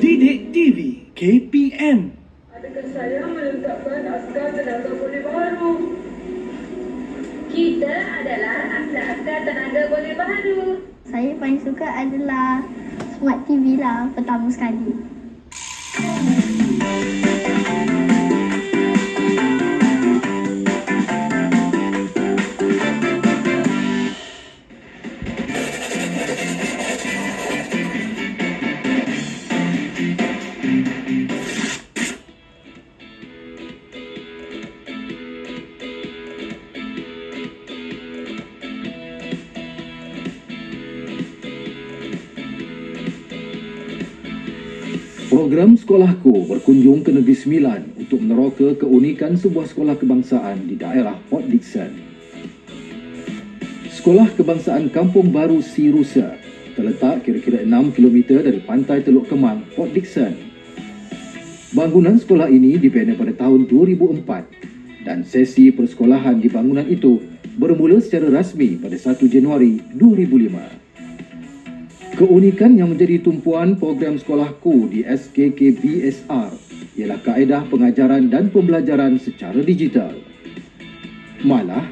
Didik TV KPM. Adakah saya meletakkan askar tenaga boleh baru? Kita adalah askar-askar tenaga boleh baru. Saya paling suka adalah Smart TV lah, pertama sekali. Program Sekolahku berkunjung ke Negeri Sembilan untuk meneroka keunikan sebuah sekolah kebangsaan di daerah Port Dickson. Sekolah Kebangsaan Kampung Baru Sirusa terletak kira-kira 6 km dari pantai Teluk Kemang, Port Dickson. Bangunan sekolah ini dibina pada tahun 2004 dan sesi persekolahan di bangunan itu bermula secara rasmi pada 1 Januari 2005. Keunikan yang menjadi tumpuan program sekolahku di SKK-BSR ialah kaedah pengajaran dan pembelajaran secara digital. Malah,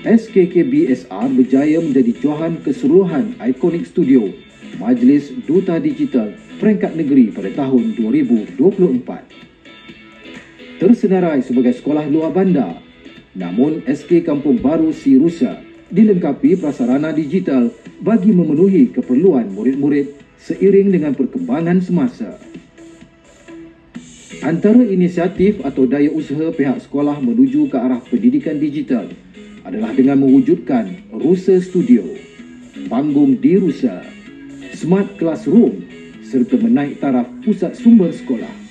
SKK-BSR berjaya menjadi johan keseluruhan Iconic Studio, Majlis Duta Digital peringkat negeri pada tahun 2024. Tersenarai sebagai sekolah luar bandar, namun SK Kampung Baru Sirusa dilengkapi prasarana digital bagi memenuhi keperluan murid-murid seiring dengan perkembangan semasa. Antara inisiatif atau daya usaha pihak sekolah menuju ke arah pendidikan digital adalah dengan mewujudkan Rusa Studio, panggung di Rusa, Smart Classroom serta menaik taraf pusat sumber sekolah.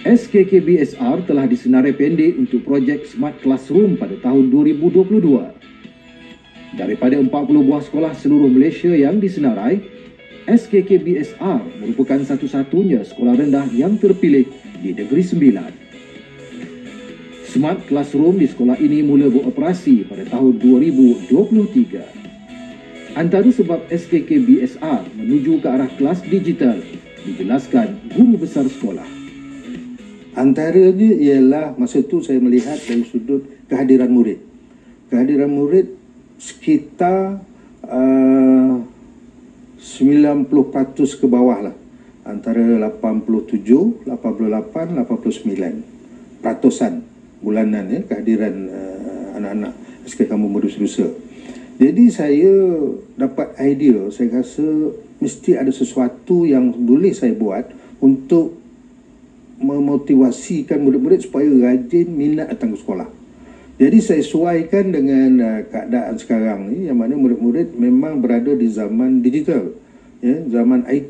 SKK-BSR telah disenarai pendek untuk projek Smart Classroom pada tahun 2022. Daripada 40 buah sekolah seluruh Malaysia yang disenarai, SKK-BSR merupakan satu-satunya sekolah rendah yang terpilih di Negeri Sembilan. Smart Classroom di sekolah ini mula beroperasi pada tahun 2023. Antara sebab SKK-BSR menuju ke arah kelas digital dijelaskan guru besar sekolah. Antaranya ialah masa tu saya melihat dari sudut kehadiran murid. Kehadiran murid sekitar 90% ke bawah lah. Antara 87, 88, 89% bulanan ya, kehadiran anak-anak SK Kampung Baru Sirusa. Jadi saya dapat idea, saya rasa mesti ada sesuatu yang boleh saya buat untuk memotivasikan murid-murid supaya rajin minat datang ke sekolah. Jadi saya sesuaikan dengan keadaan sekarang ni, yang mana murid-murid memang berada di zaman digital, ya, zaman IT,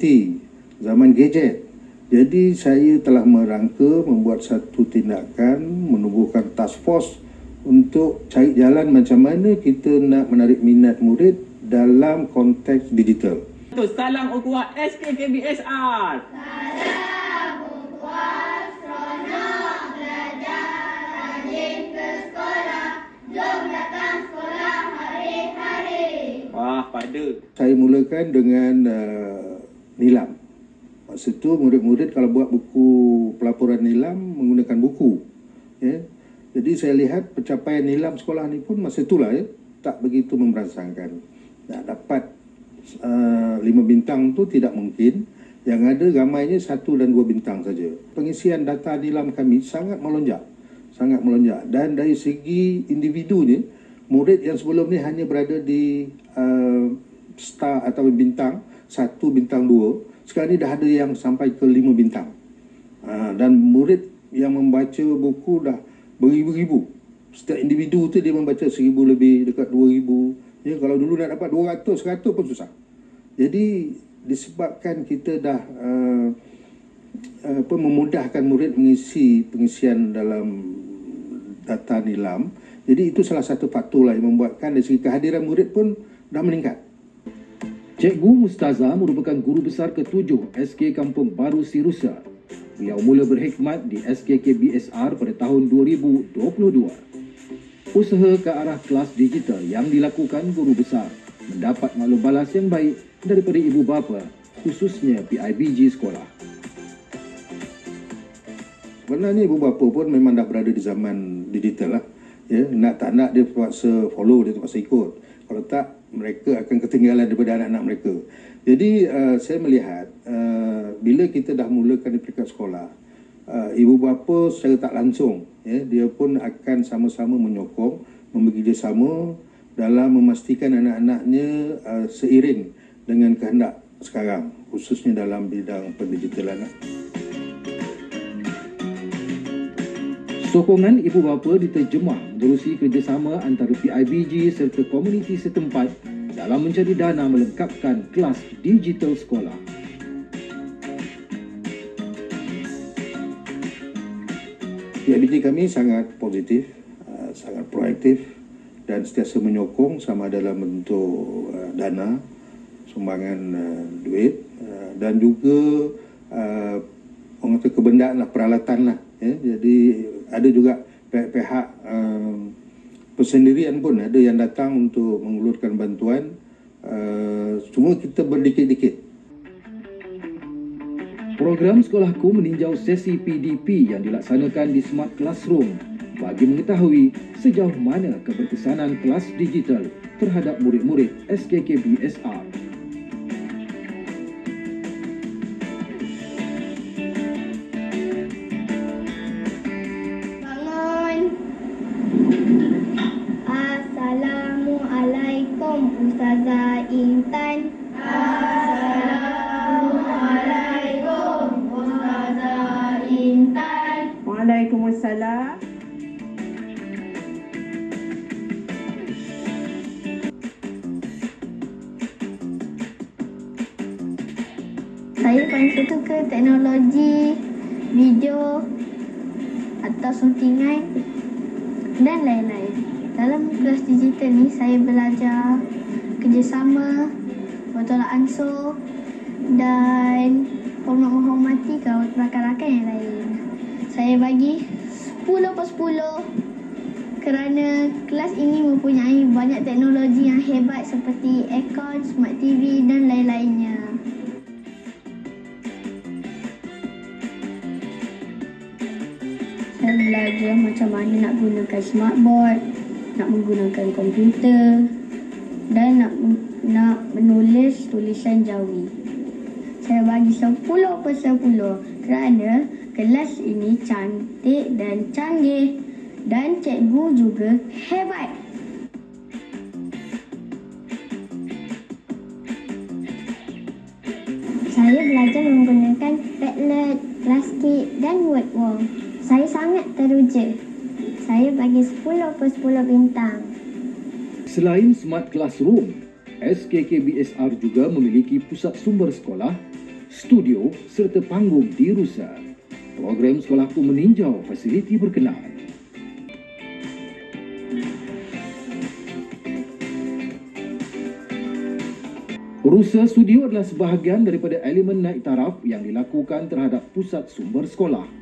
zaman gadget. Jadi saya telah merangka membuat satu tindakan, menubuhkan task force untuk cari jalan macam mana kita nak menarik minat murid dalam konteks digital. Salam ukhuwah SKK-BSR. Wah, pada. Saya mulakan dengan nilam. Masa tu murid-murid kalau buat buku pelaporan nilam menggunakan buku. Ya. Jadi saya lihat pencapaian nilam sekolah ni pun masa itulah ya, tak begitu memberangsangkan. Nak dapat 5 bintang tu tidak mungkin. Yang ada ramainya 1 dan 2 bintang saja. Pengisian data nilam kami sangat melonjak. Sangat melonjak. Dan dari segi individunya, murid yang sebelum ni hanya berada di star atau bintang 1, bintang 2, sekarang ni dah ada yang sampai ke 5 bintang. Dan murid yang membaca buku dah beribu-ribu. Setiap individu tu dia membaca 1,000 lebih, dekat 2,000. Ya, kalau dulu nak dapat 200, 100 pun susah. Jadi disebabkan kita dah memudahkan murid mengisi pengisian dalam data nilam. Jadi itu salah satu faktor lah yang membuatkan dari segi kehadiran murid pun dah meningkat. Cikgu Mustaza merupakan guru besar ke-7 SK Kampung Baru Sirusa. Beliau mula berkhidmat di SKK-BSR pada tahun 2022. Usaha ke arah kelas digital yang dilakukan guru besar mendapat maklum balas yang baik daripada ibu bapa, khususnya PIBG sekolah. Sebenarnya ibu bapa pun memang dah berada di zaman digital lah. Ya, nak tak nak dia terpaksa follow, dia terpaksa ikut. Kalau tak, mereka akan ketinggalan daripada anak-anak mereka. Jadi saya melihat bila kita dah mulakan di peringkat sekolah, ibu bapa secara tak langsung, ya, dia pun akan sama-sama menyokong, bekerjasama dalam memastikan anak-anaknya seiring dengan kehendak sekarang, khususnya dalam bidang pendigitalan. Sokongan ibu bapa diterjemah menerusi kerjasama antara PIBG serta komuniti setempat dalam mencari dana melengkapkan kelas digital sekolah. PIBG kami sangat positif, sangat proaktif dan sentiasa menyokong sama dalam bentuk dana, sumbangan duit dan juga orang kata kebendaan lah, peralatan lah. Ya. Jadi ada juga pihak-pihak persendirian pun ada yang datang untuk mengulurkan bantuan. Semua kita berdikit-dikit. Program Sekolahku meninjau sesi PDP yang dilaksanakan di Smart Classroom bagi mengetahui sejauh mana keberkesanan kelas digital terhadap murid-murid SKKBSR. Bangun. Assalamualaikum Ustazah Intan. Assalamualaikum Ustazah Intan. Waalaikumsalam. Saya paling suka teknologi, video atau suntingan dan lain-lain. Dalam kelas digital ni saya belajar kerjasama, bertolak ansur dan menghormati rakan-rakan yang lain. Saya bagi 10/10 kerana kelas ini mempunyai banyak teknologi yang hebat seperti aircon, smart TV dan lain-lainnya. Saya belajar macam mana nak gunakan smartboard, nak menggunakan komputer dan nak menulis tulisan Jawi. Saya bagi 10/10 kerana kelas ini cantik dan canggih dan cikgu juga hebat. Saya belajar menggunakan Padlet, plastik dan wordwall. Saya sangat teruja. Saya bagi 10/10 bintang. Selain Smart Classroom, SKKBSR juga memiliki pusat sumber sekolah, studio serta panggung di Rusa. Program Sekolahku meninjau fasiliti berkenaan. Rusa Studio adalah sebahagian daripada elemen naik taraf yang dilakukan terhadap pusat sumber sekolah.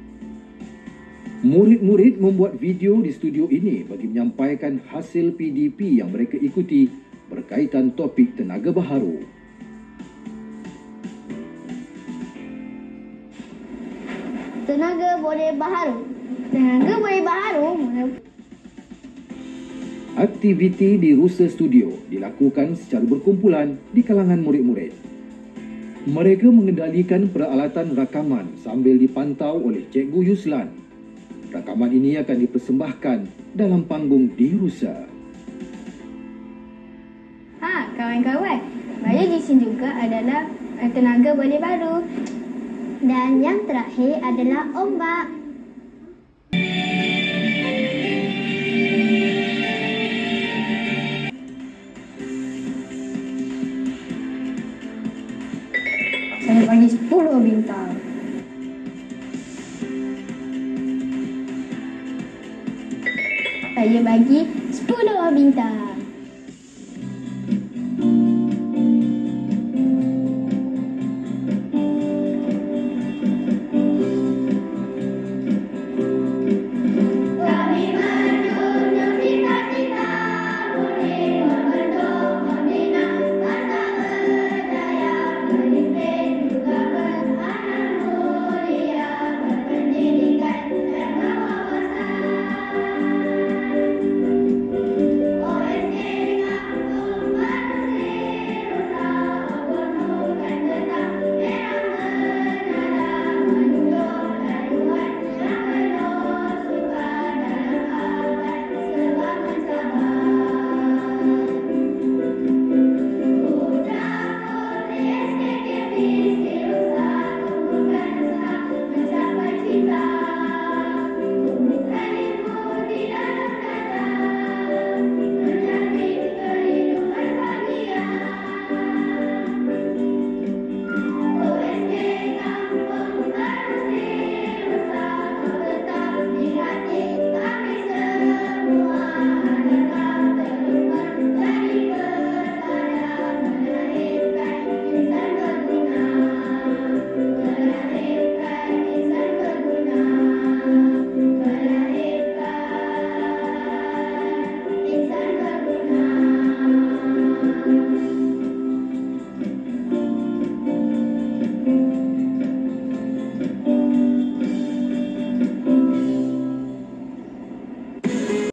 Murid-murid membuat video di studio ini bagi menyampaikan hasil PDP yang mereka ikuti berkaitan topik tenaga baharu. Tenaga boleh baharu. Tenaga boleh baharu. Aktiviti di Rusa Studio dilakukan secara berkumpulan di kalangan murid-murid. Mereka mengendalikan peralatan rakaman sambil dipantau oleh Cikgu Yuslan. Rakaman ini akan dipersembahkan dalam panggung di Rusa. Kawan-kawan, saya di sini juga adalah tenaga boleh baru. Dan yang terakhir adalah ombak. Saya bagi 10 bintang. Saya bagi 10 bintang.